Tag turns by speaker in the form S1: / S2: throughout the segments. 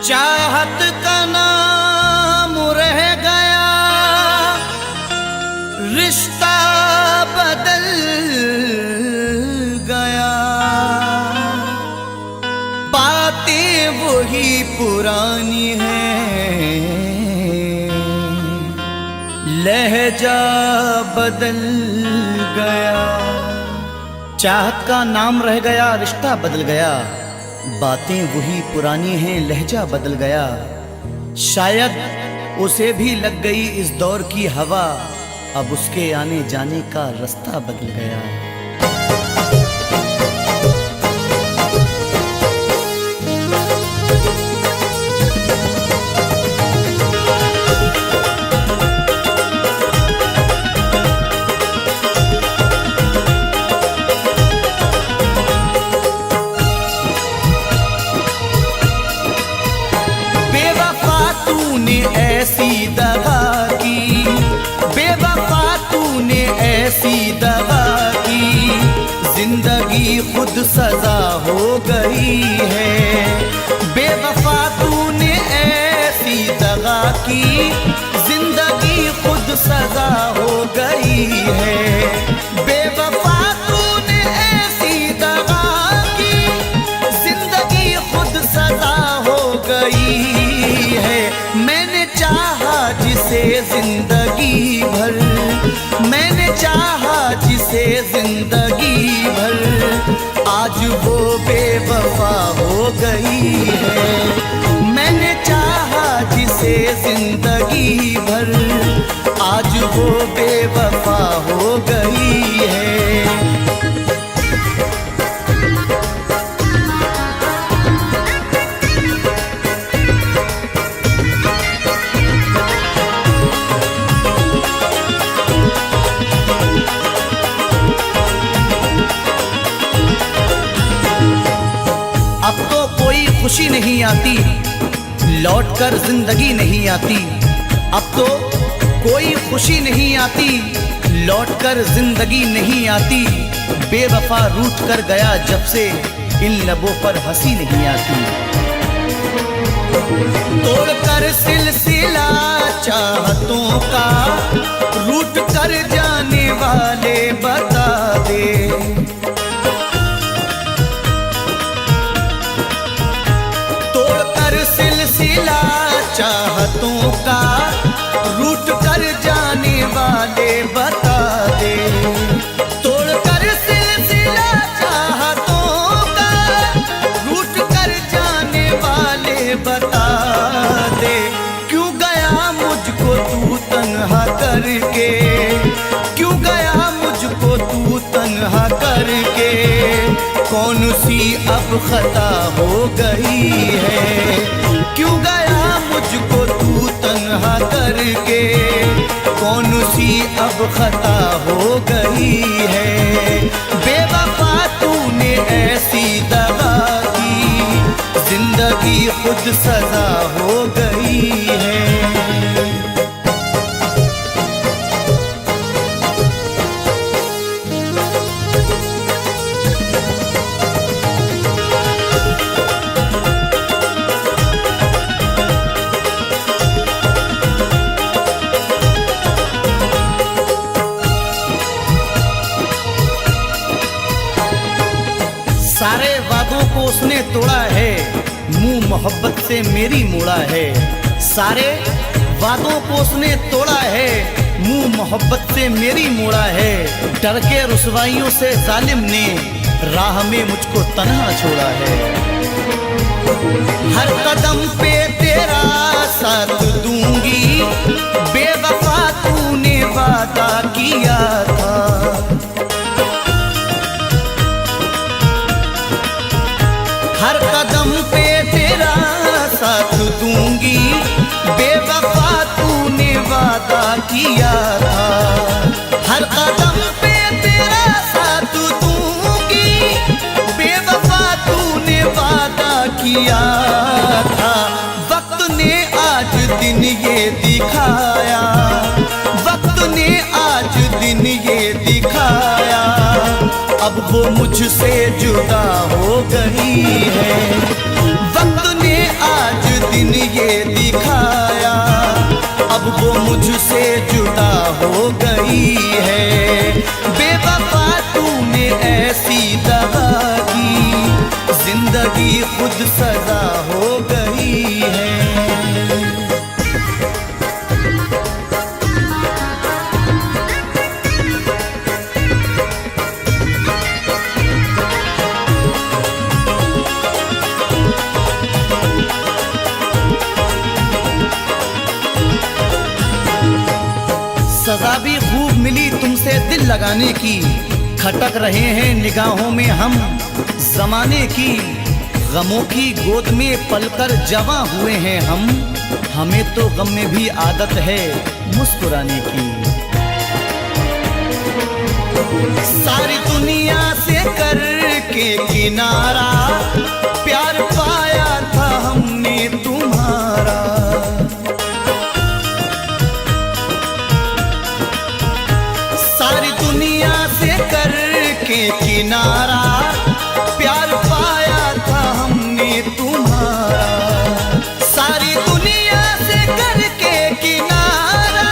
S1: चाहत का नाम रह गया, रिश्ता बदल गया, बातें वही पुरानी हैं, लहजा बदल गया। चाहत का नाम रह गया, रिश्ता बदल गया, बातें वही पुरानी हैं, लहजा बदल गया। शायद उसे भी लग गई इस दौर की हवा, अब उसके आने जाने का रास्ता बदल गया। ऐसी दगा की, बेवफा तूने ऐसी दगा की, जिंदगी खुद सजा हो गई है। बेवफा तूने ऐसी दगा की, जिंदगी खुद सजा हो गई है। बेवफा तूने ऐसी दगा की, जिंदगी खुद सजा हो गई है। मैंने चाहा जिसे जिंदगी भर, मैंने चाहा जिसे जिंदगी भर, आज वो बेवफा हो गई है। मैंने चाहा जिसे जिंदगी भर, आज वो बेवफा हो गई है। अब तो कोई खुशी नहीं आती, लौटकर जिंदगी नहीं आती। अब तो कोई खुशी नहीं आती, लौटकर जिंदगी नहीं आती। बेवफा रूठ कर गया जब से, इन लबों पर हंसी नहीं आती। तोड़कर सिलसिला चाहतों का, रूठ कर जाने वाले बता दे। सिलसिला चाहतों का, रूठ कर जाने वाले बता दे। तोड़कर सिलसिला चाहतों का, रूठ कर जाने वाले बता दे। क्यों गया मुझको तू तन्हा करके, क्यों गया मुझको तू तन्हा करके, कौन सी अब खता हो गई है। क्यों गया मुझको तू तन्हा करके, कौन सी अब खता हो गई है। बेवफा तूने ऐसी दगा की, जिंदगी खुद सजा हो गई है। सारे वादों को उसने तोड़ा है, मुंह मोहब्बत से मेरी मोड़ा है। सारे वादों को उसने तोड़ा है, मुंह मोहब्बत से मेरी मोड़ा है। डर के रुसवाइयों से जालिम ने राह में मुझको तन्हा छोड़ा है। हर कदम पे तेरा साथ दूंगी, बेवफा तूने वादा किया था। हर कदम पे तेरा साथ दूंगी, बेवफा तूने वादा किया था। हर कदम पे तेरा साथ दूंगी, अब वो मुझसे जुदा हो गई है। वक्त ने आज दिन ये दिखाया, अब वो मुझसे जुदा हो गई है। बेवफा तूने ऐसी दगा की, जिंदगी खुद सजा हो गई है। सजा भी खूब मिली तुमसे दिल लगाने की, खटक रहे हैं निगाहों में हम जमाने की। गमों की गोद में पलकर जवां हुए हैं हम, हमें तो गम में भी आदत है मुस्कुराने की। सारी दुनिया से करके किनारा, प्यार पाया था हमने तुम्हारा। सारी दुनिया से करके किनारा, प्यार पाया था हमने तुम्हारा। सारी दुनिया से करके किनारा,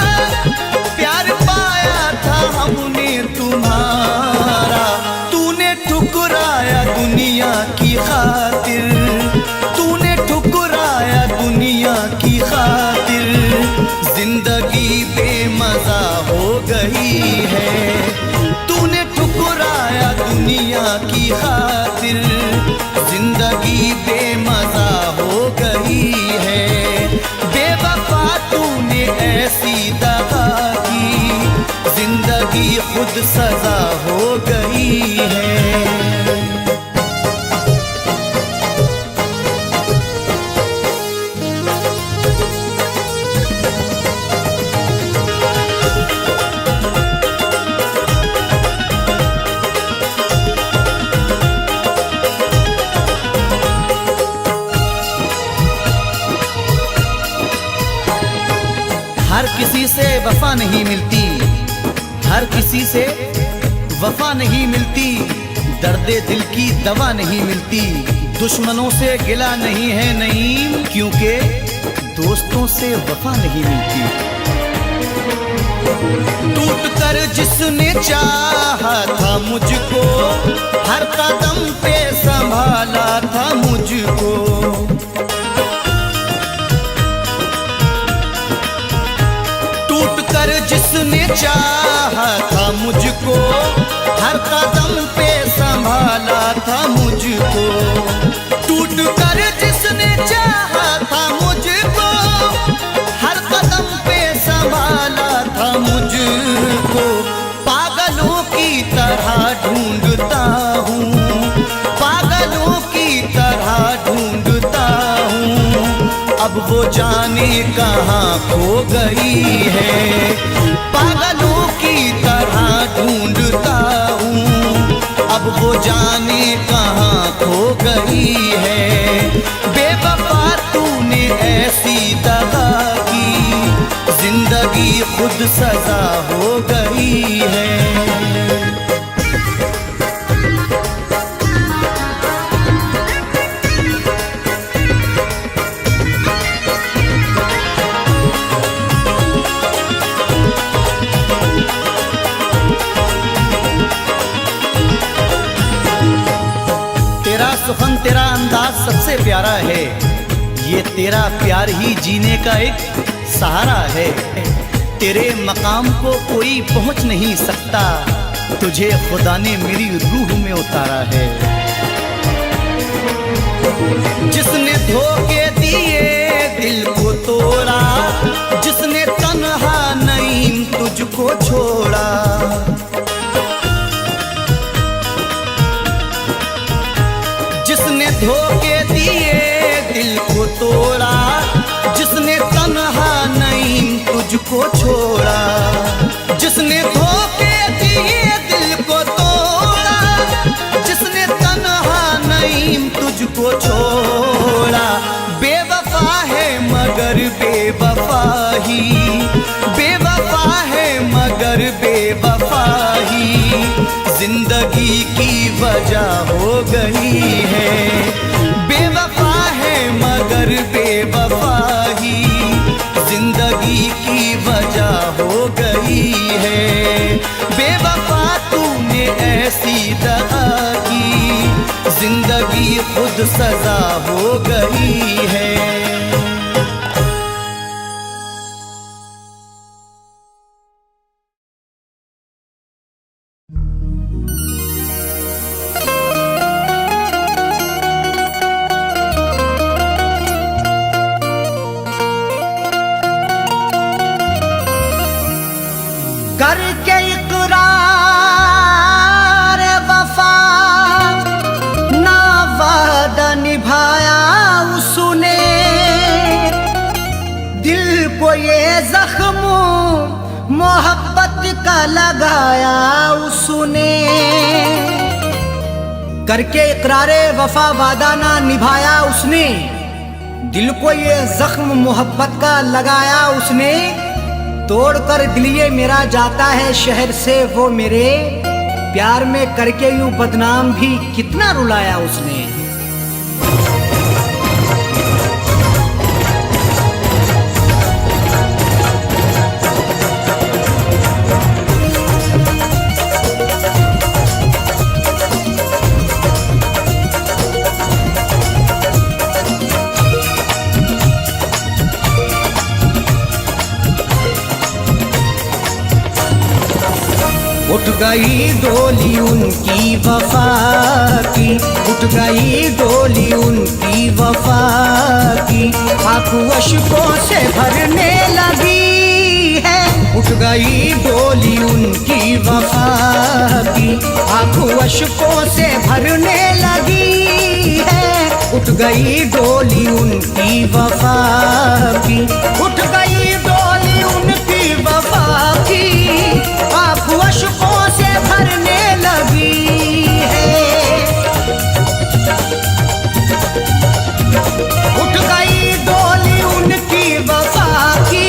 S1: प्यार पाया था हमने तुम्हारा। तूने ठुकराया दुनिया की खातिर, तूने ठुकराया दुनिया की खातिर। जिंदगी बेमजा हो गई है, तूने ठुकराया दुनिया की खातिर। जिंदगी बेमजा हो गई है। बेवफा तूने ऐसी दगा की, जिंदगी खुद सजा हो गई है। हर किसी से वफा नहीं मिलती, हर किसी से वफा नहीं मिलती। दर्दे दिल की दवा नहीं मिलती। दुश्मनों से गिला नहीं है नईम, क्योंकि दोस्तों से वफा नहीं मिलती। टूट कर जिसने चाहा था मुझको, हर कदम पे संभाला था मुझको। जिसने चाहा था मुझको, हर कदम पे संभाला था मुझको। टूट कर जिसने चाहा था मुझको, हर कदम पे संभाला था मुझको। पागलों की तरह ढूंढता हूँ, पागलों की तरह ढूंढता हूँ। अब वो जाने कहाँ खो गई है। पागलों की तरह ढूंढता हूँ, अब वो जाने कहाँ खो गई है। बेवफा तूने ऐसी दगा की, जिंदगी खुद सजा हो गई है। सुखन तेरा अंदाज सबसे प्यारा है, ये तेरा प्यार ही जीने का एक सहारा है। तेरे मकाम को कोई पहुंच नहीं सकता, तुझे खुदा ने मेरी रूह में उतारा है। जिसने धोखे दिए दिल को तोड़ा, जिसने तन्हा नईम तुझको छोड़ा। जिसने धोखे दिए दिल को तोड़ा, जिसने तन्हा नईम तुझको छोड़ा। जिसने धोखे दिए दिल को तोड़ा, जिसने तन्हा नईम तुझको छोड़ा। बेवफा है मगर बेवफा ही, बेवफा है मगर बेवफा ही। जिंदगी की वजह हो गई है। बेवफा है मगर बेवफा ही जिंदगी की वजह हो गई है। बेवफा तूने ऐसी दगा की जिंदगी खुद सजा हो गई है।
S2: करके इकरार वफा ना वादा निभाया उसने, दिल को ये जख्म मोहब्बत का लगाया उसने। करके इकरार वफा वादा ना निभाया उसने, दिल को ये जख्म मोहब्बत का लगाया उसने। तोड़कर दिल ये मेरा जाता है शहर से वो मेरे, प्यार में करके यूं बदनाम भी कितना रुलाया उसने। उठ गई डोली उनकी वफा की, उठ गई डोली उनकी वफा की, आंखों अश्कों से भरने लगी है। उठ गई डोली उनकी वफा की, आंखों अश्कों से भरने लगी है। उठ गई डोली उनकी वफा की, उठ गई डोली उनकी वफा की, आंखों अश्कों से भरने लगी है। उठ गई डोली उनकी वफा की,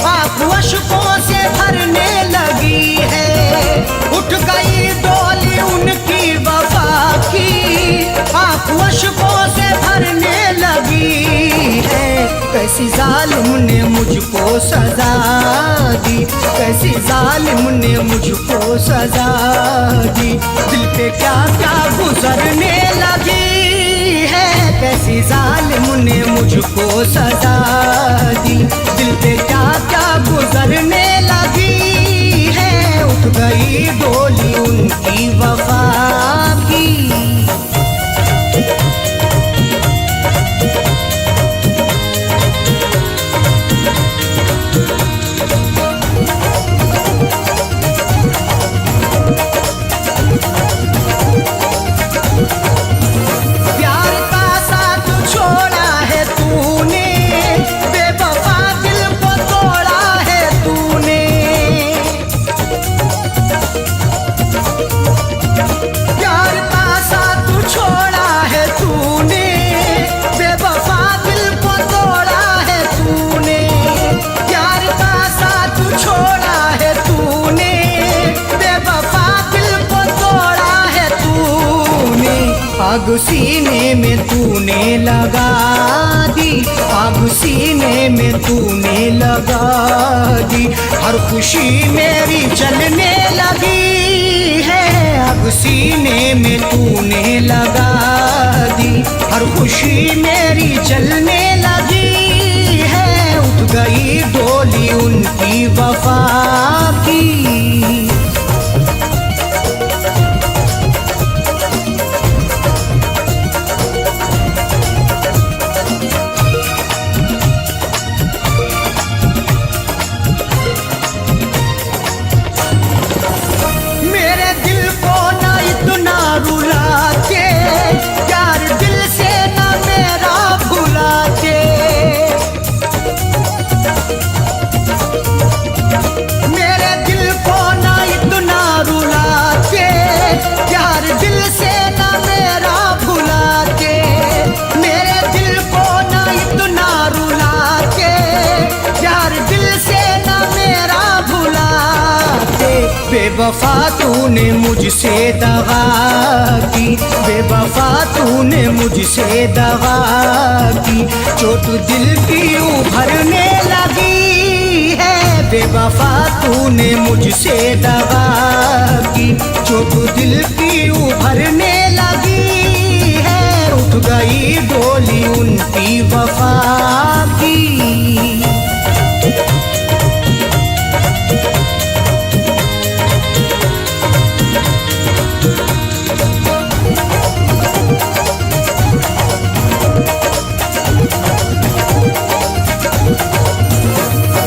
S2: आंखों अश्कों से भरने लगी है। उठ गई डोली उनकी वफा की, आंखों अश्कों से भरने लगी है। कैसी जालिम ने मुझको सजा दी, कैसी जालिम ने मुझको सजा दी, दिल पे क्या क्या गुजरने लगी है। कैसी जालिम ने मुझको सजा दी, दिल पे क्या क्या गुजरने लगी है। उठ गई डोली उनकी वफा की। प्यार का साथ छोड़ा है तूने, बेवफा दिल को तोड़ा है तूने। प्यार का साथ छोड़ा है तूने, बेवफा दिल को तोड़ा है तूने। प्यार का साथ छोड़ा है तूने, बेवफा दिल को तोड़ा है तूने। आग सीने में तूने लगा दी, आग सीने में तूने लगा दी, हर खुशी मेरी जलने लगी है। आग सीने में तूने लगा दी, हर खुशी मेरी जलने लगी है। उठ गई डोली उनकी वफा की। मेरे दिल को ना इतना रुला के, प्यार दिल से ना मेरा भुला बेवफा तूने मुझसे दगा की, बेवफा तूने मुझसे दगा की, चोट दिल की उभरने लगी है। बेवफा तूने मुझसे दगा की, चोट दिल की उभरने लगी है। उठ गई डोली उनकी वफा की।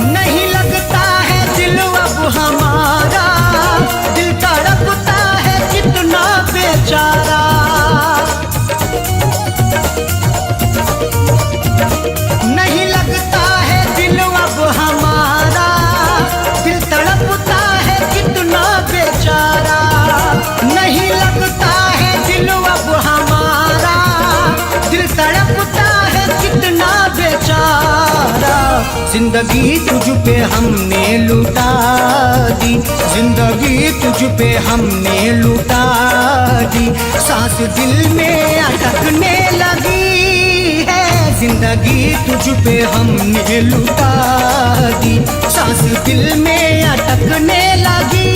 S2: नहीं लगता है दिल अब हमारा, दिल तड़पता है कितना बेचारा। नहीं लगता है दिल अब हमारा, दिल तड़पता है कितना बेचारा। नहीं लगता है दिल अब हमारा, दिल तड़पता है कितना बेचारा। जिंदगी तुझ पे हमने लुटा दी, जिंदगी तुझ पे हमने लुटा दी, सांस दिल में अटकने लगी है। जिंदगी तुझ पे हमने लुटा दी, सांस दिल में अटकने लगी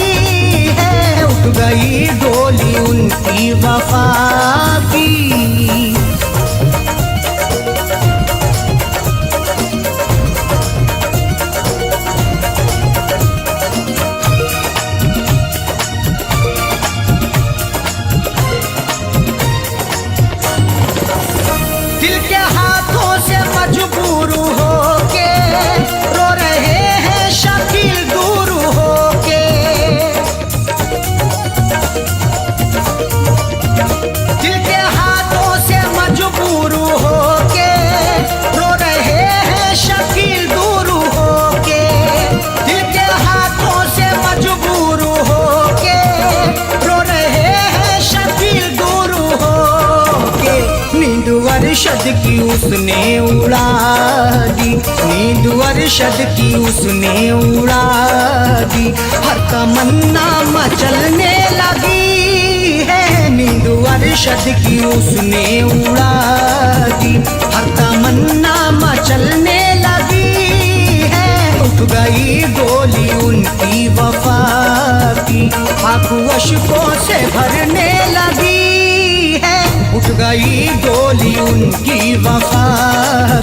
S2: है। उठ गई डोली उनकी वफा की। दिल के हाथों से मजबूर होके रो रहे हैं शकील दूर होके। दिल के हाथों से मजबूर होके रो रहे हैं शकील दूर होके। दिल के हाथों से मजबूर होके रो रहे हैं शकील दूर होके। नींद अरशद की उसने उड़ा दी, नींद अरशद की उसने उड़ा दी, हर तमन्ना मचलने लगी है। नींद अरशद की उसने उड़ा दी, हर तमन्ना मचलने लगी है। उठ गई डोली उनकी वफा की, आंखों अश्कों से भरने लगी है। उठ गई डोली उनकी वफा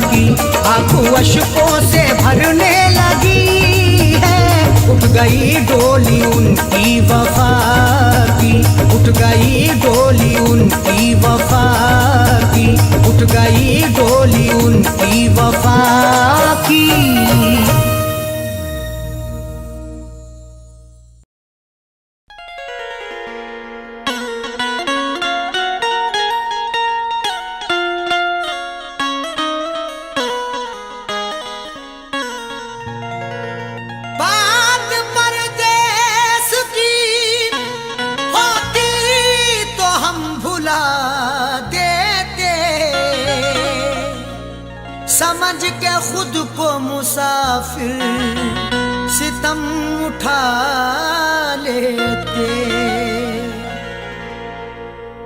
S2: की, आंखों अश्कों से भरने लगी है। उठ गई डोली उनकी वफा की, उठ गई डोली उनकी वफा की, उठ गई डोली उनकी वफा की।
S1: बात परदेस की होती तो हम भुला देते, समझ के खुद को मुसाफिर सितम उठा लेते।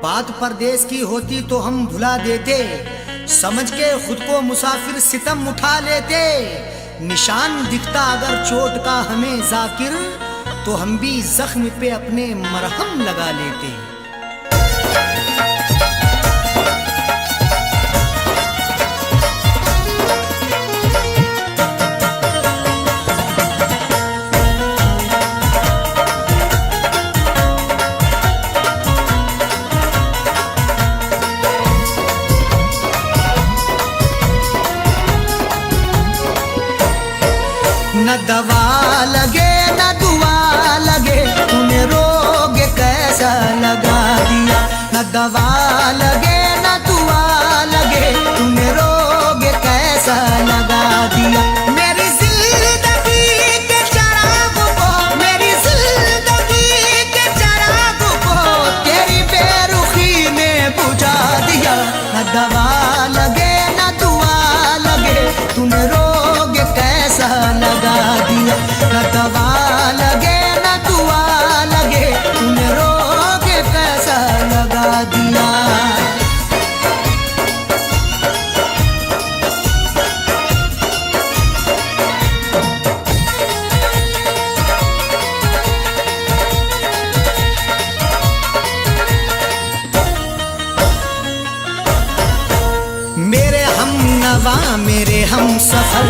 S1: बात परदेस की होती तो हम भुला देते, समझ के खुद को मुसाफिर सितम उठा लेते। निशान दिखता अगर चोट का हमें जाकिर, तो हम भी जख्म पे अपने मरहम लगा लेते। न दवा लगे न दुआ लगे, तूने रोग कैसा लगा दिया। न दवा लगे न दुआ लगे, तूने रोग कैसा लगा दिया। मेरी जिंदगी के चराग को, मेरी जिंदगी के चराग को तेरी बेरुखी ने बुझा दिया। न दवा लगे न दुआ लगे, तूने रोग कैसा लगा दिया। न दवा लगे न दुआ लगे,
S2: मेरे हम सफर,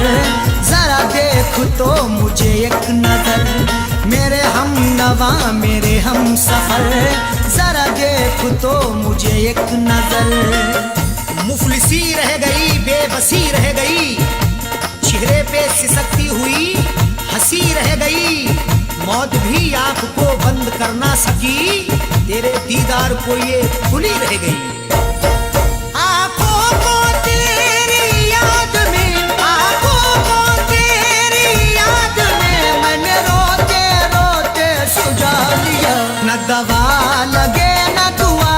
S2: जरा देख तो मुझे एक नजर। मेरे हम नवा मेरे हम सफर, जरा देख तो मुझे एक नजर।
S1: मुफलिसी रह गई, बेबसी रह गई, चेहरे पे सिसकती हुई हंसी रह गई। मौत भी आंख को बंद कर ना सकी, तेरे दीदार को ये खुली रह गई।
S2: आंखों को तेरी याद में, आंखों को तेरी याद में, मैंने रोते रोते सुझा लिया। न दवा लगे न दुआ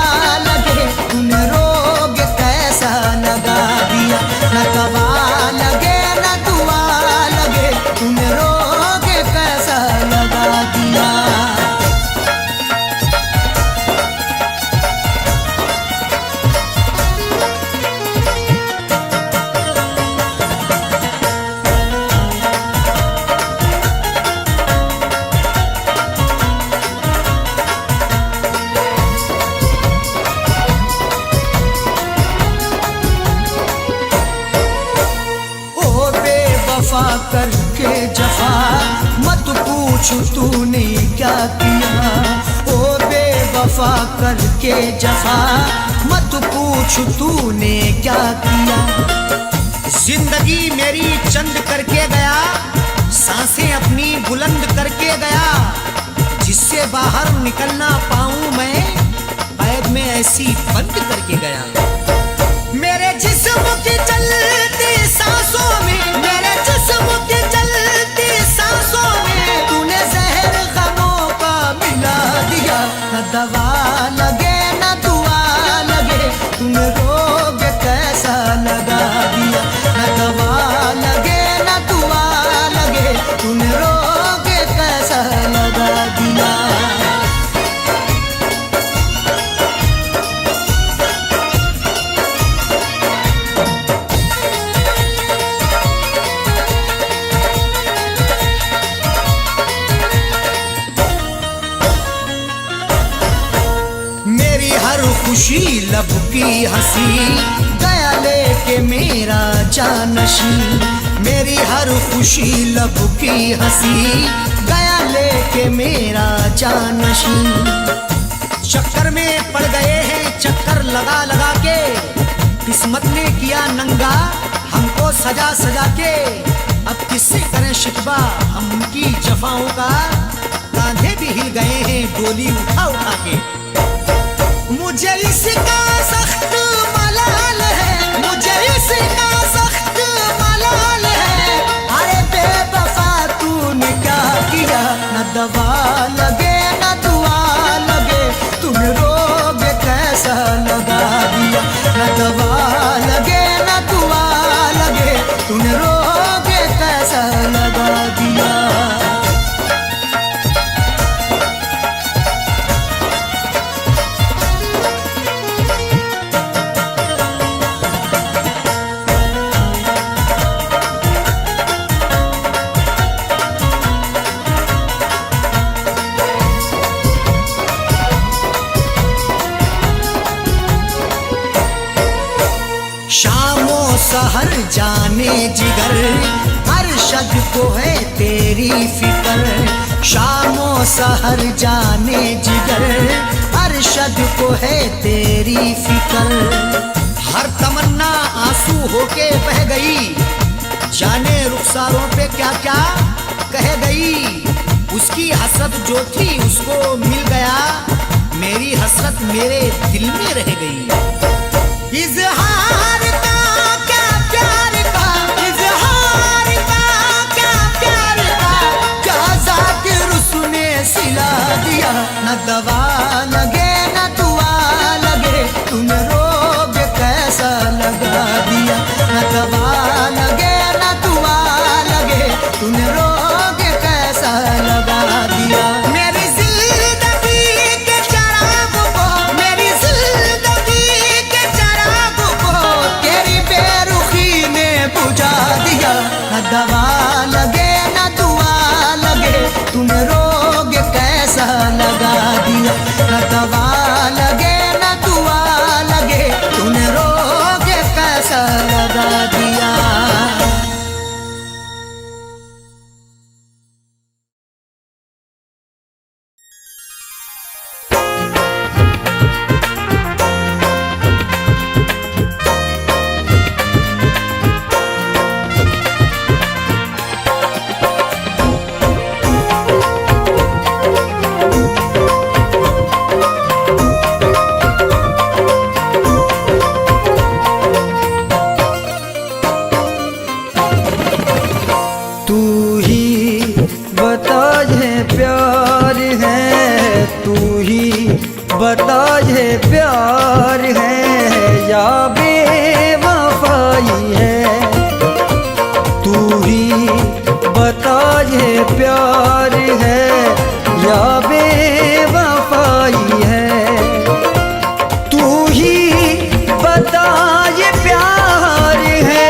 S2: लगे, तूने रोग कैसा लगा दिया। न दवा लगे न दुआ लगे, तूने रोग कैसा लगा दिया। करके जफा मत पूछ तूने क्या किया। ओ बेवफा करके जफा मत पूछ तूने क्या किया।
S1: जिंदगी मेरी चंद करके गया, सांसें अपनी बुलंद करके गया। जिससे बाहर निकलना पाऊं मैं, कैद में ऐसी बंद करके गया।
S2: मेरे जिस्म की चलती सांसों में, मेरे जिस्म की चलती सांसों में, तूने जहर गमों का मिला दिया। न दवा लगे न दुआ लगे, तूने रोग कैसा लगा दिया। न दवा लगे न दुआ लगे, तूने रोग कैसा लगा दिया। खुशी लब की हंसी गया लेके मेरा जानशी। मेरी हर खुशी लब की हंसी गया लेके मेरा जानशी।
S1: चक्कर में पड़ गए हैं चक्कर लगा लगा के, किस्मत ने किया नंगा हमको सजा सजा के। अब किससे करें शिकवा हम उनकी जफाओं का, कांधे भी हिल गए हैं डोली उठा उठा के।
S2: मुझे इसका सख्त मलाल है, मुझे इसका सख्त मलाल है। अरे बेवफा तूने क्या किया। न दवा लगे न दुआ लगे, तूने रोग कैसा लगा दिया। न दवा लगे न दुआ लगे, तूने रोग कैसा लगा दिया। सहर जाने जिगर, अरशद को है तेरी फिक्र। शामो सहर जाने जिगर, अरशद को है तेरी फिक्र।
S1: हर तमन्ना आंसू होके बह गई, जाने रुखसारों पे क्या क्या कह गई। उसकी हसरत जो थी उसको मिल गया, मेरी हसरत मेरे दिल में रह गई।
S2: इज़हार का क्या प्यार का, इज़हार का क्या प्यार का, क्या ज़ाकिर उसने सिला दिया। न दवा लगे न दुआ लगे, तूने रोग कैसा लगा दिया। न दवा लगे न दुआ लगे, तूने रोग कैसा लगा दिया। मेरी जिंदगी के चराग को, मेरी जिंदगी के चराग को तेरी बेरुखी ने बुझा दिया। न दवा लगे न दुआ लगे, तूने रोग कैसा लगा दिया। न बता ये प्यार है या बेवफाई है, तू ही बता ये प्यार है या बेवफाई है, तू ही बता ये प्यार है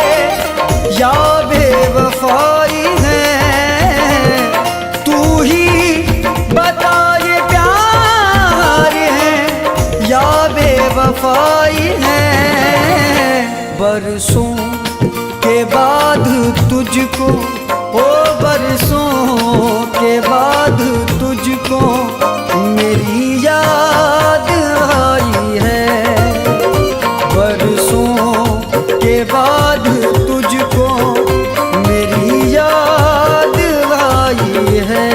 S2: या बेवफाई है, तू ही बता ये प्यार है या बेवफाई है। बरसों के बाद तुझको, ओ बरसों के बाद तुझको मेरी याद आई है, बरसों के बाद तुझको मेरी याद आई है।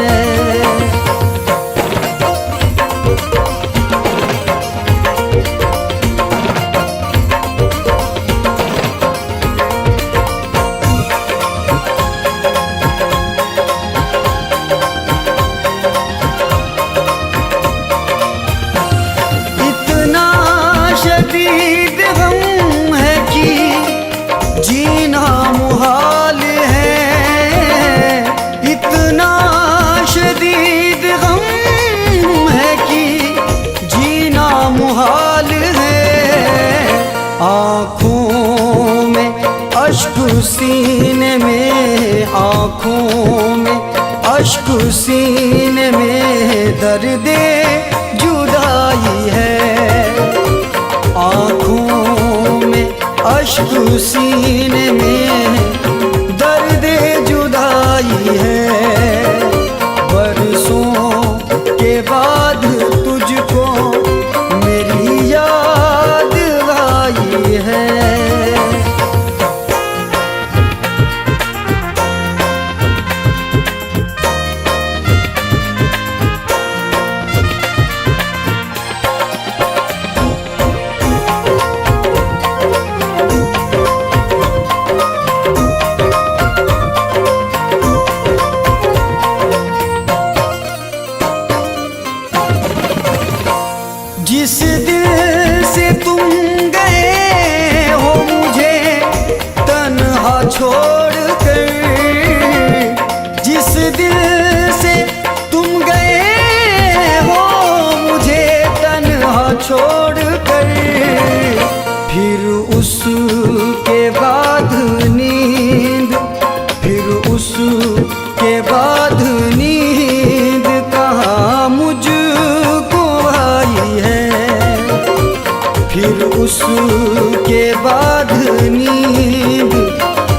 S2: शदीद गम है कि जीना मुहाल है, इतना शदीद गम है कि जीना मुहाल है, आँखों में अश्क सीने में, आँखों में अश्क सीने में दर्द जुदाई है, आँखों में अश्क सीने में दर्द जुदाई है, बरसों के बाद तुझको मेरी याद आई है। जिस दिल से तुम गए हो मुझे तन्हा छोड़ कर, जिस दिल से तुम गए हो मुझे तन्हा छोड़ कर, फिर उसके बाद नींद, फिर उसके बाद नींद कहाँ मुझको आई है, फिर उसके बाद नींद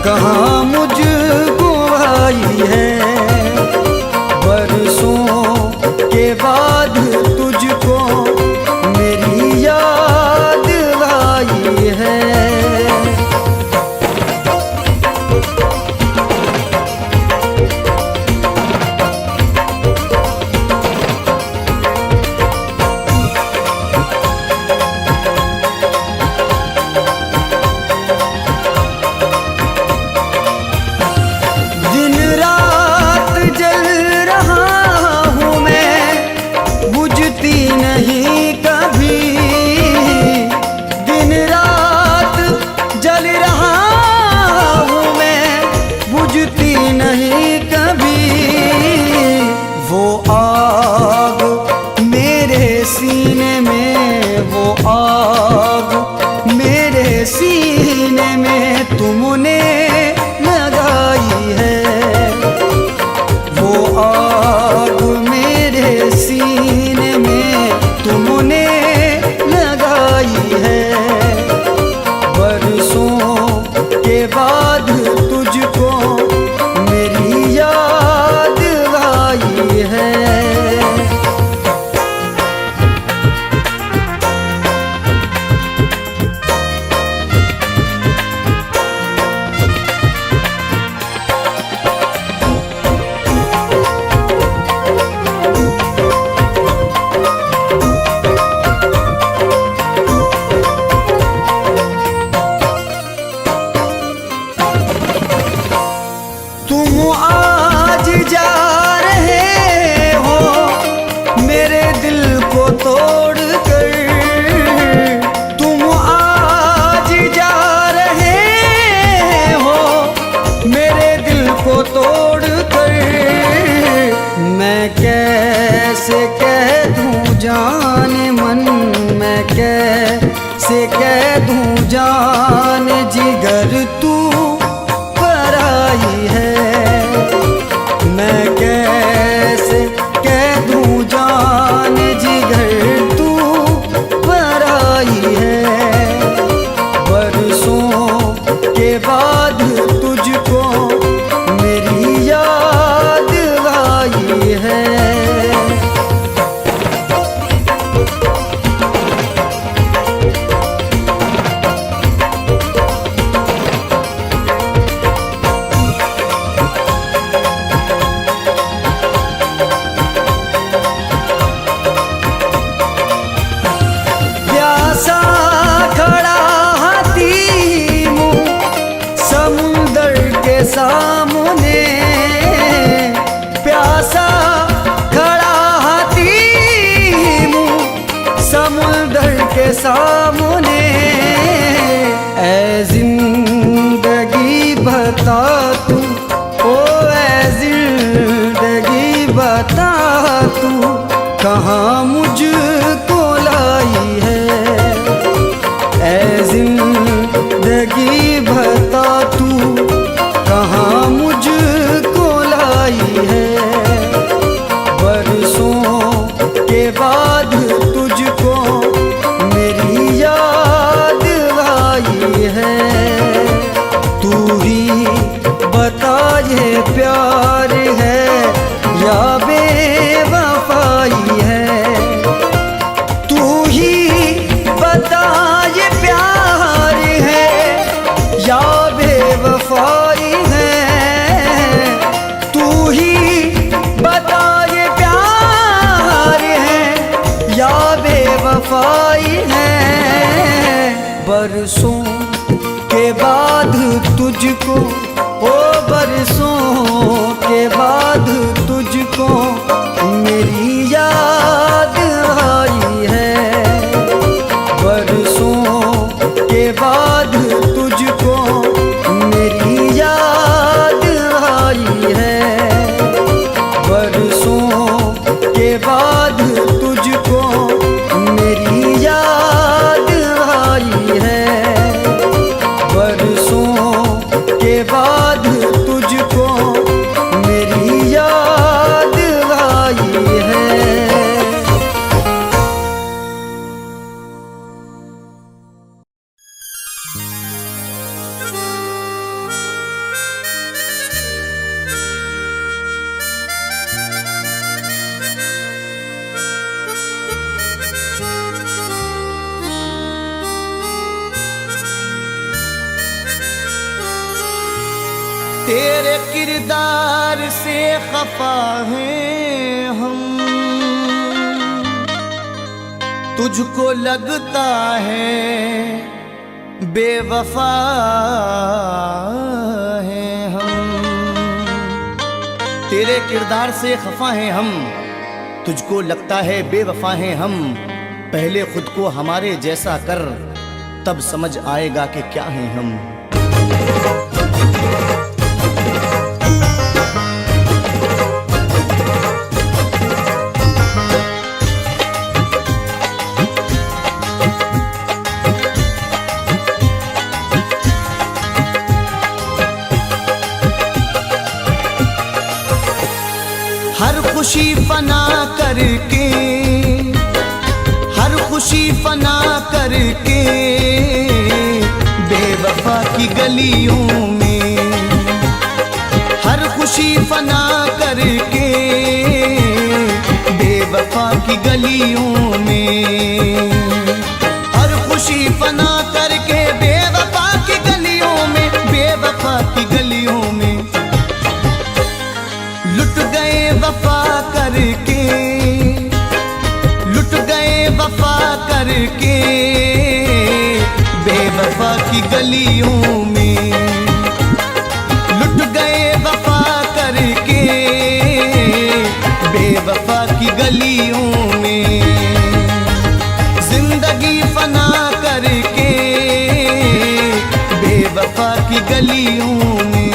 S2: कहाँ मुझको आई है, बरसों के बाद तुझको मेरी याद आई है। मैं कैसे कह दूं जान जिगर तू पराई है। मैं कैसे कह दूं जान जिगर तू पराई है। बरसों के बाद तुझको मेरी याद आई है। प्यासा खड़ा हाथी मुँह समुंदर के सामने। प्यासा खड़ा हाथी मुँह समुंदर के सामने। ऐ जिंदगी बता तू, ओ ऐ जिंदगी बता तू कहाँ मुझको लाई है। ऐ जिंदगी बता तू कहाँ मुझको लाई है। बरसों के बाद तुझको मेरी याद आई है। तू ही बता ये प्यार है या बेवफाई है। तू ही बता ये प्यार है या बेवफाई है। तू ही बता ये प्यार है या बेवफाई है। बरसों के बाद तुझको, ओ बरसों के बाद तुझको मेरी याद आई है। बरसों के बाद तुझको मेरी याद आई है। बरसों के बाद तुझको मेरी याद आई है। बरसों के बाद तुझको मेरी याद आई है।
S1: तेरे किरदार से खफा हैं हम, तुझको लगता है बेवफा हैं हम। तेरे किरदार से खफा हैं हम, तुझको लगता है बेवफा हैं हम। पहले खुद को हमारे जैसा कर, तब समझ आएगा कि क्या हैं हम। हर खुशी फना करके, हर खुशी फना करके बेवफा की गलियों में। हर खुशी फना करके बेवफा की गलियों में। हर खुशी फना करके बेवफा की गलियों में, बेवफा की गलियों में। लुट गए वफा करके, लुट गए वफा करके बेवफा की गलियों में। लुट गए वफा करके बेवफा की गलियों में। जिंदगी फना करके बेवफा की गलियों में।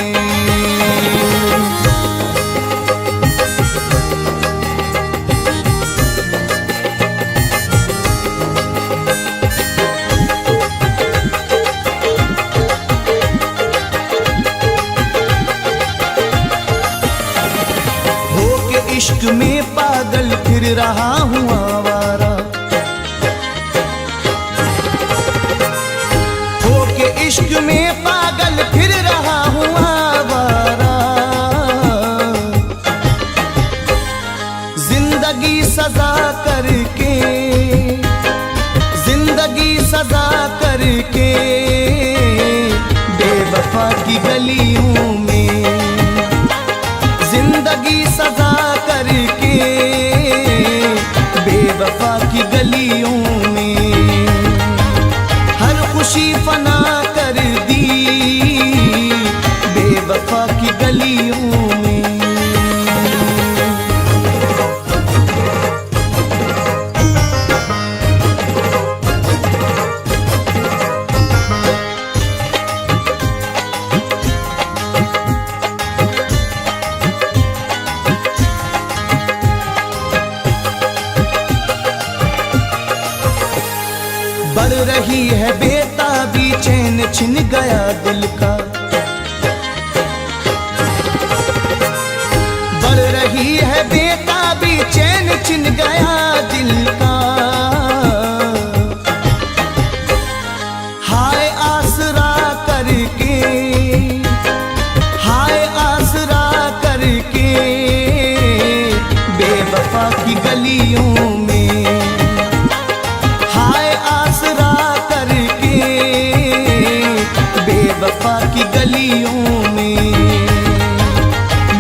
S2: सजा करके बेवफा की गलियों में, जिंदगी सजा करके बेवफा की गलियों में, हर खुशी फना कर दी बेवफा की गलियों में। बढ़ रही है बेताबी, चैन छिन गया दिल का, बढ़ रही है बेताबी, चैन छिन गया दिल का। हाय आसरा करके, हाय आसरा करके बेवफा की गलियों में, हाय आसरा करके बेवफा की गलियों में,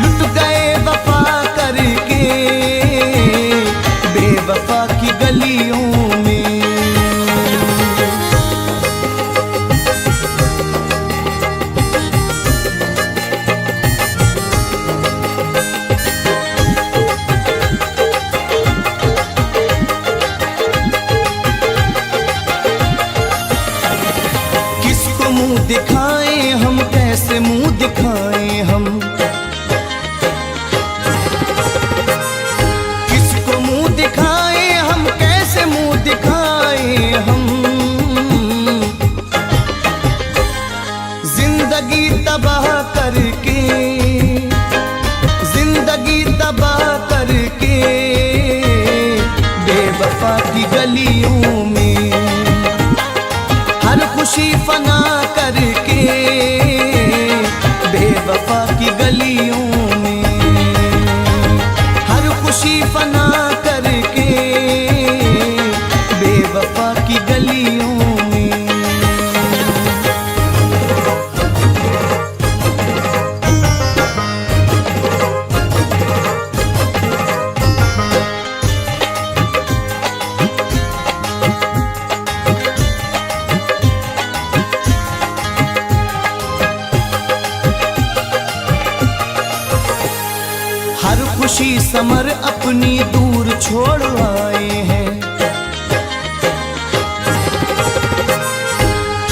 S2: लुट गए वफा करके बेवफा की गलियों में। मुंह दिखाएं हम, कैसे मुंह दिखाएं हम, किसको मुंह दिखाएं हम, कैसे मुंह दिखाएं हम। जिंदगी तबाह करके, जिंदगी तबाह करके बेवफा की गलियों में, हर खुशी फना करके बेवफा की गलियों में, हर खुशी फना करके बेवफा की गलियों में। हर खुशी समर अपनी दूर छोड़ आए हैं,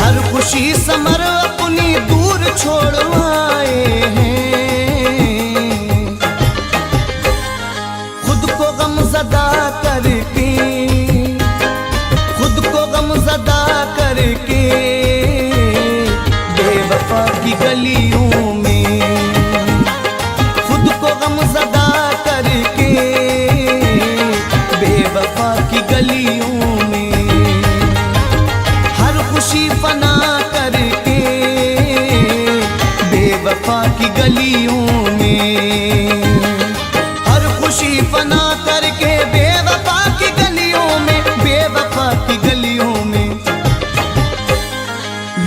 S2: हर खुशी समर अपनी दूर छोड़ आए हैं। खुद को गमज़दा करके, खुद को गमज़दा करके बेवफा की गलियों में, खुद को गमज़दा करके बेवफा की गलियों में, हर खुशी फना करके बेवफा की गलियों में, हर खुशी फना करके बेवफा की गलियों में, बेवफा की गलियों में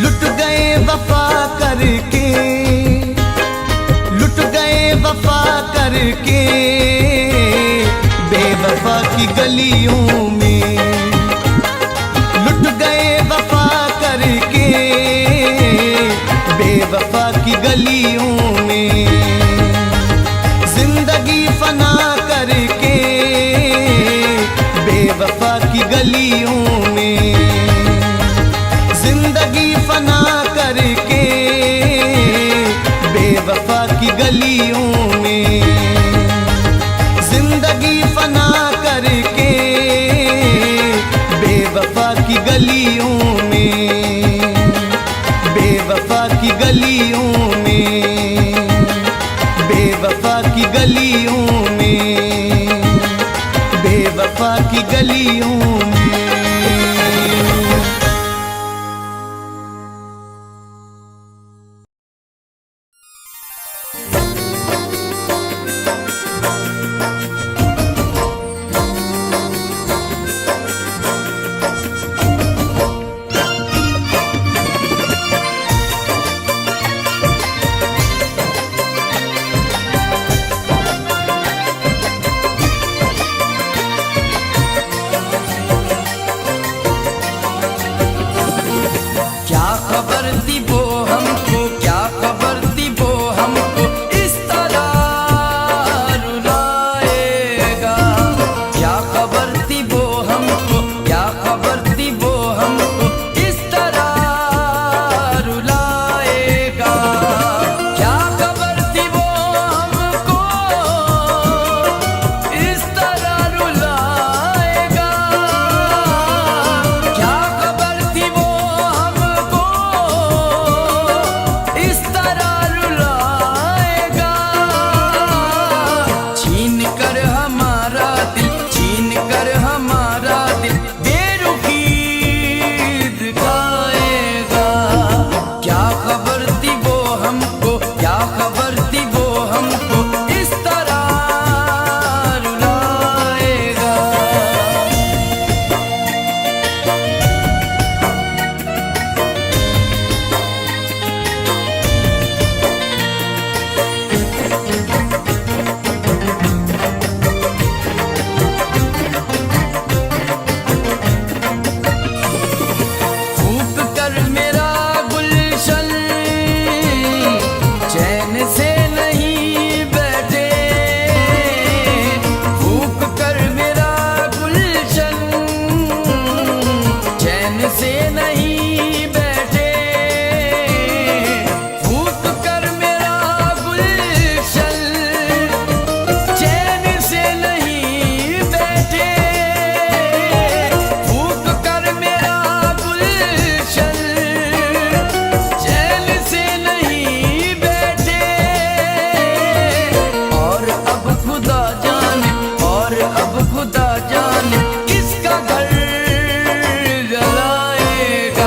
S2: लुट गए वफा करके, लुट गए वफा करके बेवफा की गलियों में, लुट गए वफा करके बेवफा की गलियों में। जिंदगी फना करके बेवफा की गलियों में, जिंदगी फना करके बेवफा की गलियों में, जिंदगी फना करके बेवफा की गलियों में, बेवफा की गलियों में, बेवफा की गलियों में, बेवफा की गलियों में।
S3: खबर थी वो हमको, क्या खबर थी वो हमको इस तरह रुलाएगा। क्या खबर थी वो हमको, क्या खबर थी वो हमको इस तरह रुलाएगा। क्या खबर थी वो हमको इस तरह रुलाएगा। क्या खबर थी वो हमको इस तरह रुलाएगा। छीन कर हमारा दिल, छीन कर हमारा दिल बेरुखी दिखाएगा। क्या खबर थी वो हमको, क्या खबर थी वो हमको इस तरह रुलाएगा। फूंक कर मेरा गुलशन चैन से नहीं बैठे। फूंक कर मेरा गुलशन चैन से नहीं बैठे। फूंक कर मेरा गुलशन चैन से नहीं बैठे। फूंक कर मेरा गुलशन चैन से नहीं बैठे। और अब खुदा जाने, और अब खुदा जाने किसका घर जलाएगा।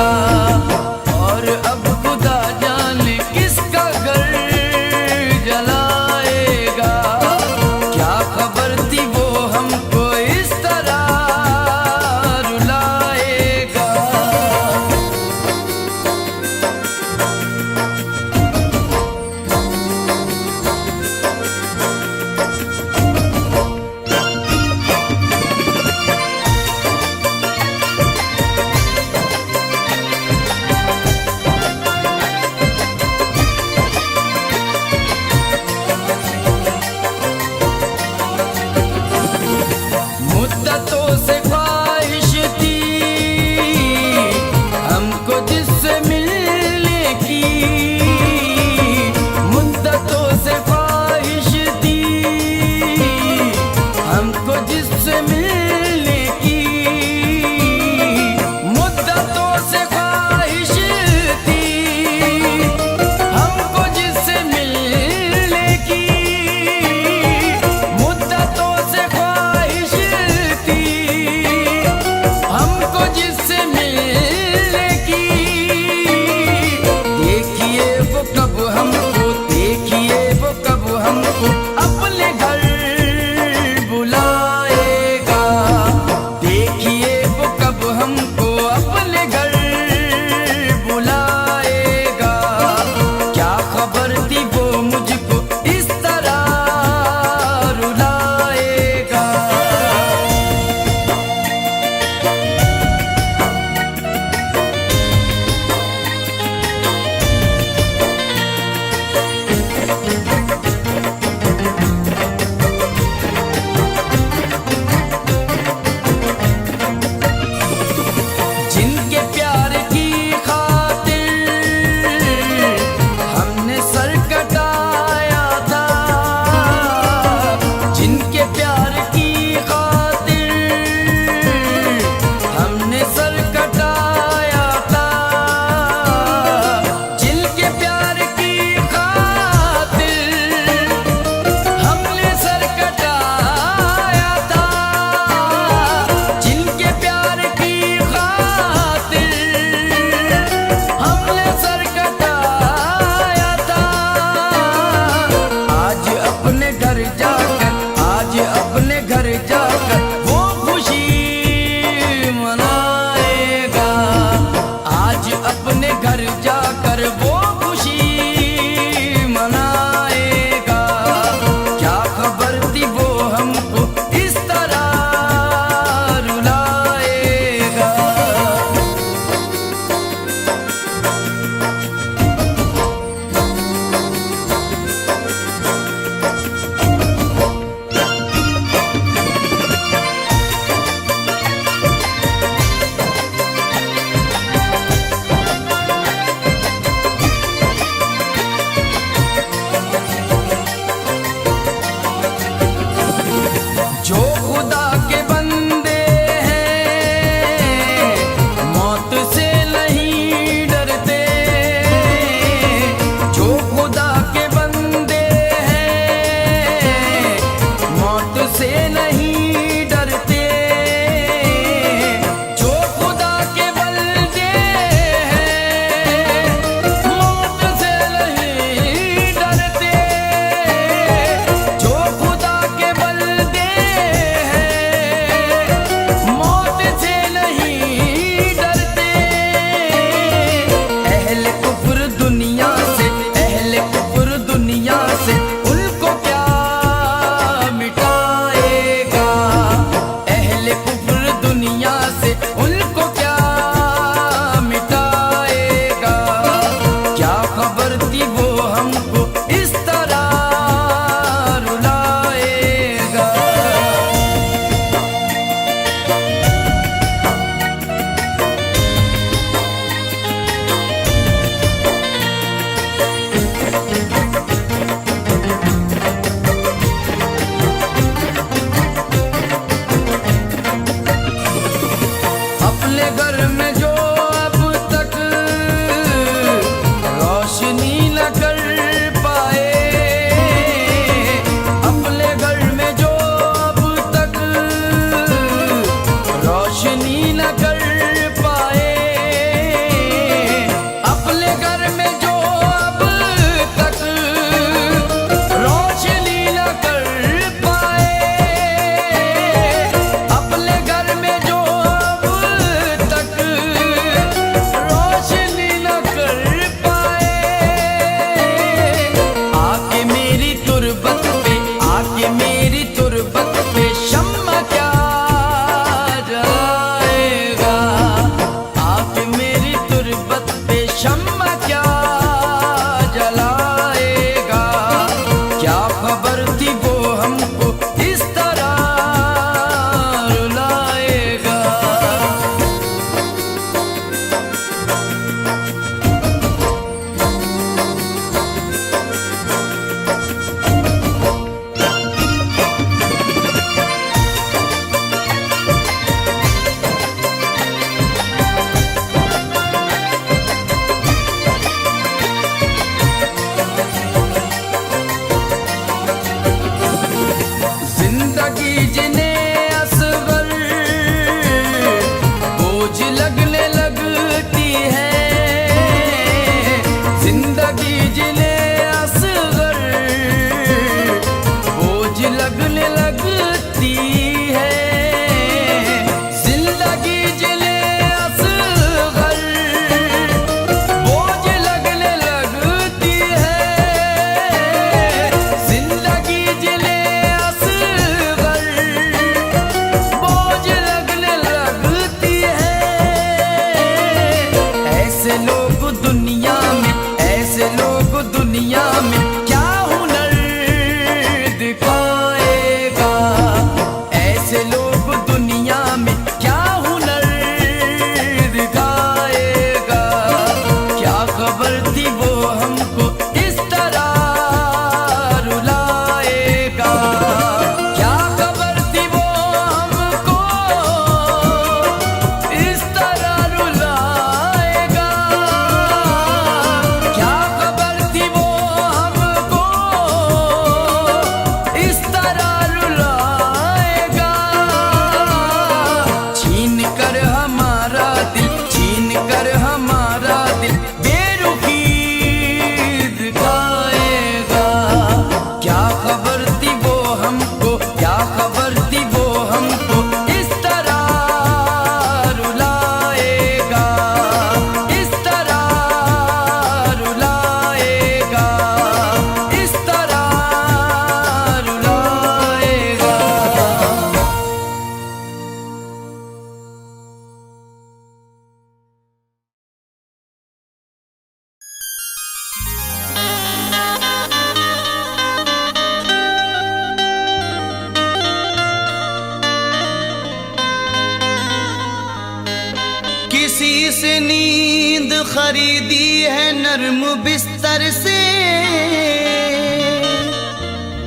S1: नींद खरीदी है नर्म बिस्तर से,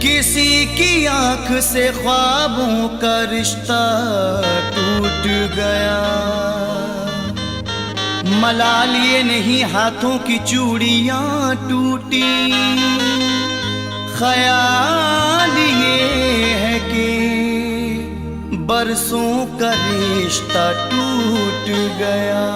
S1: किसी की आंख से ख्वाबों का रिश्ता टूट गया। मलाल ये नहीं हाथों की चूड़ियां टूटी, ख्याल ये है कि बरसों का रिश्ता टूट गया।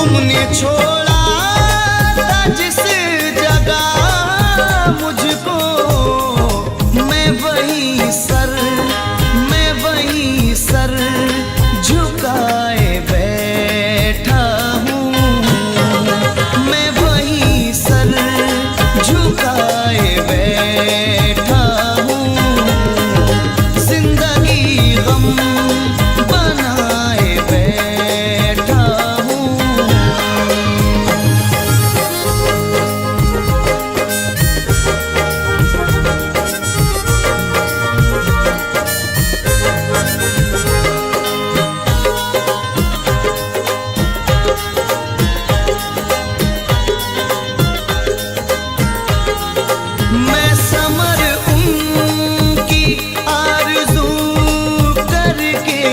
S1: तुमने छोड़ा था जिस जगह मुझको, मैं वही सर झुकाए बैठा हूँ, मैं वही सर झुकाए बैठा हूँ, जिंदगी गम बनाए बैठा हूँ। मैं समर उनकी आरज़ू करके,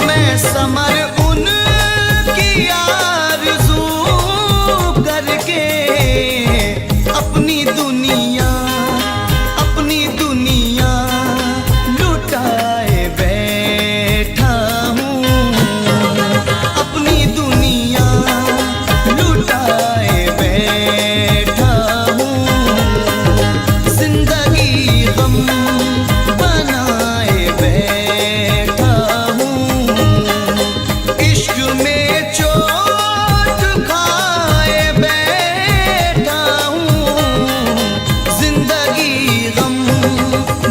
S1: मैं समर उनकी आरज़ू करके अपनी दुनिया लुटाए बैठा हूँ, अपनी दुनिया लुटाए बैठा हूँ, जिंदगी गम बनाए बैठा हूँ, इश्क में चोट खाए बैठा हूँ, जिंदगी गम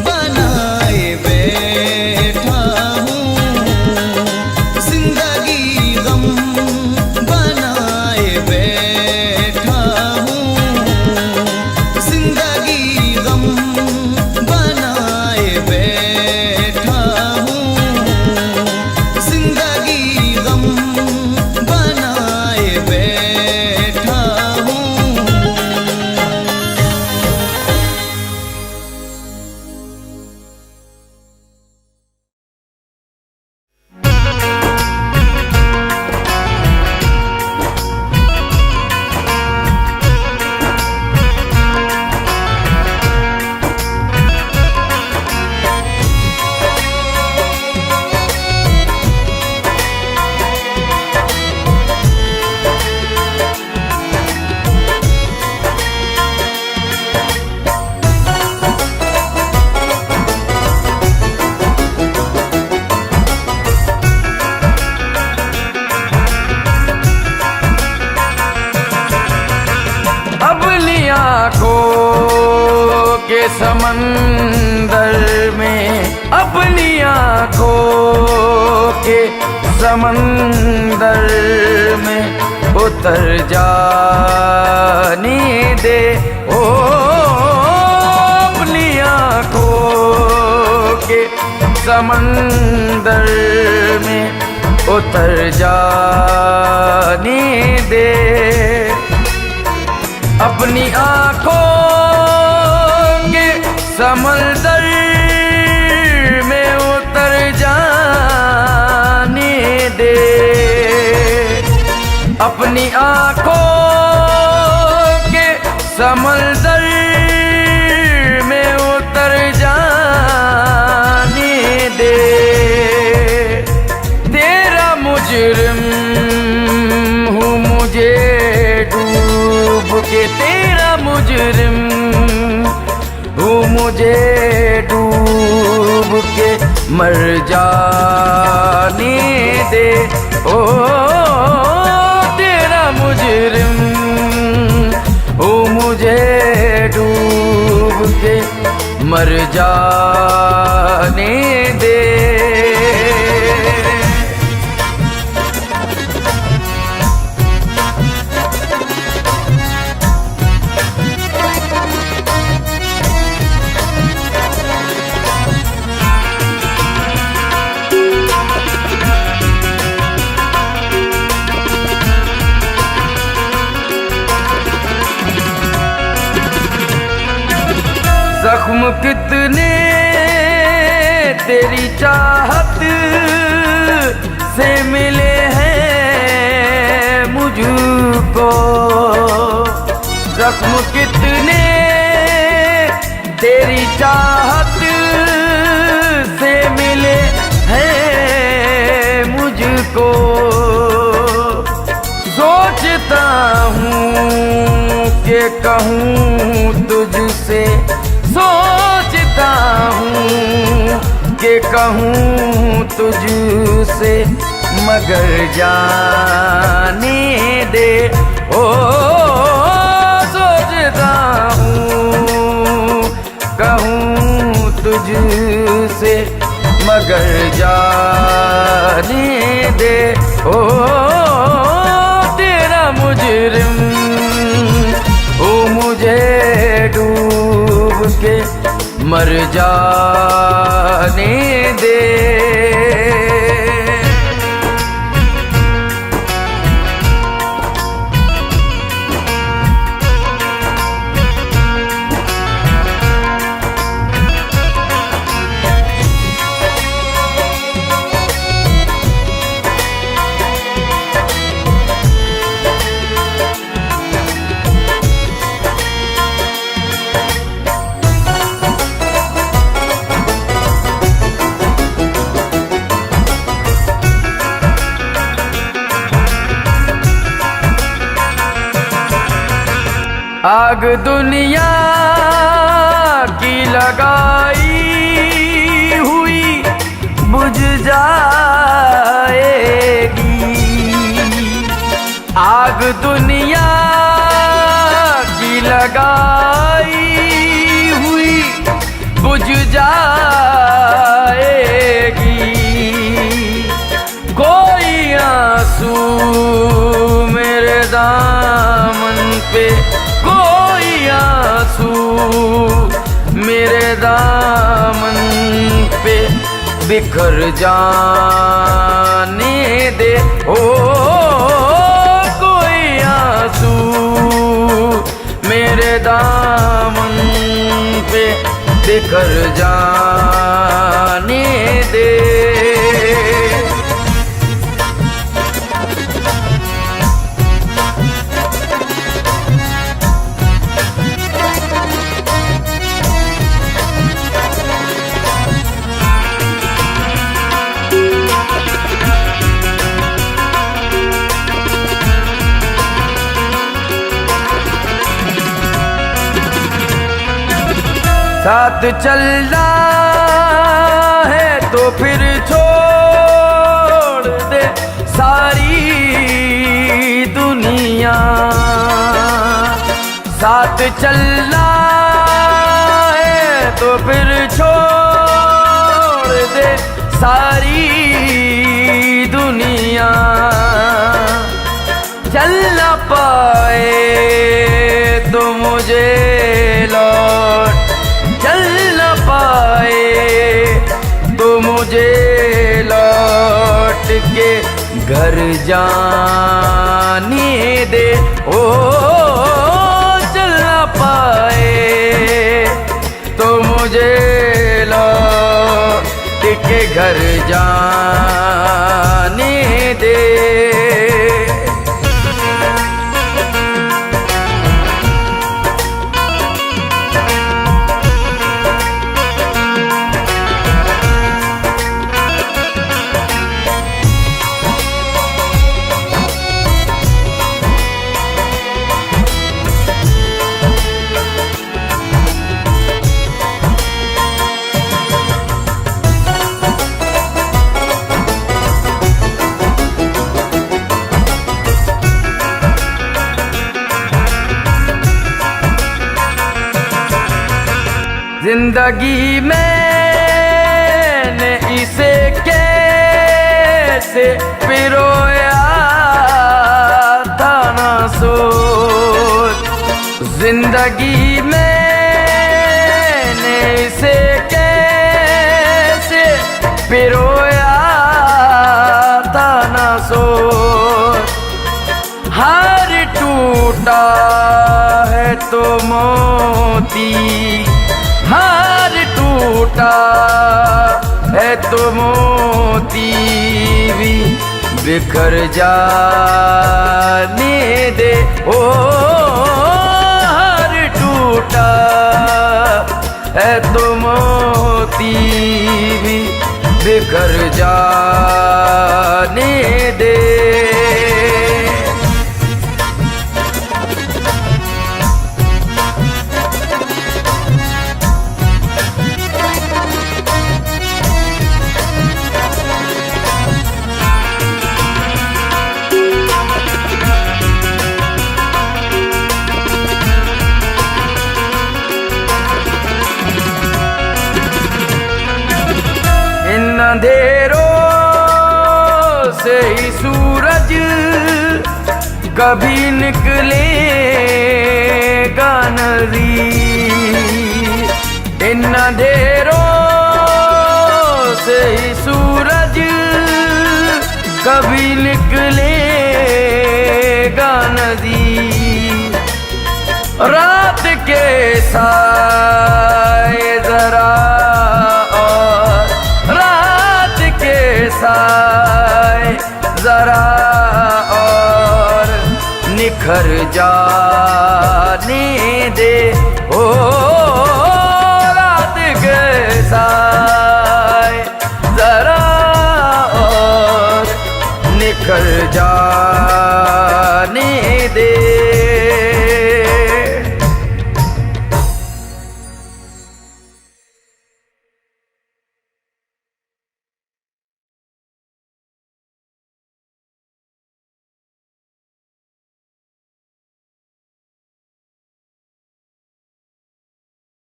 S1: बनाए बैठा हूँ, जिंदगी गम बनाए बैठा हूँ, जिंदगी गम बनाए बैठा हूँ, जिंदगी गम बनाए बैठा हूँ।
S3: अपनी आँखों के समंदर में, अपनी आँखों के समंदर में उतर जाने दे, ओ अपनी आँखों के समंदर में उतर जाने दे, अपनी आँखों के समंदर में उतर जाने दे, अपनी आँखों के समंदर में उतर जाने दे, तेरा मुजरिम हूँ मुझे डूब के, तेरा मुजरिम हूँ मुझे डूब के मर जाने दे, ओ तेरा मुजरिम हूँ मुझे डूब के मर जाने दे। जख्म कितने तेरी चाहत से मिले हैं मुझको, जख्म कितने तेरी चाहत से मिले कहूँ तुझसे सोचता हूँ कि कहूँ तुझसे मगर जाने दे। ओ सोचता हूँ कहूँ तुझसे मगर जाने दे। ओ तेरा मुजरिम ओ मुझे डूब के मर जाने दे। आग दुनिया की लगाई हुई बुझ जाएगी। आग दुनिया की लगाई हुई बुझ जाएगी। कोई आंसू मेरे दामन पे, कोई आंसू मेरे दामन पे बिखर जाने दे। ओ कोई आंसू मेरे दामन पे बिखर जाने दे। साथ चलना है तो फिर छोड़ दे सारी दुनिया। साथ चलना है तो फिर छोड़ दे सारी दुनिया। चल ना पाए तो मुझे लौट, चल न पाए तो मुझे लौट के घर जाने दे। ओ चल न पाए तो मुझे लौट के घर जाने दे। जिंदगी मैंने इसे कैसे पिरोया था ना सोच। जिंदगी मैंने इसे कैसे पिरोया था ना सोच। हार टूटा है तो मोती, हार टूटा है तो मोती भी बिखर जाने दे। ओ हार टूटा है तो मोती भी बिखर जाने दे। अंधेरों से ही सूरज कभी निकलेगा नज़ीर। इन अंधेरों से ही सूरज कभी निकलेगा नज़ीर। रात के साए जरा और रात के साए जरा और निखर जाने दे ओ रात के साए जरा और निखर जाने दे।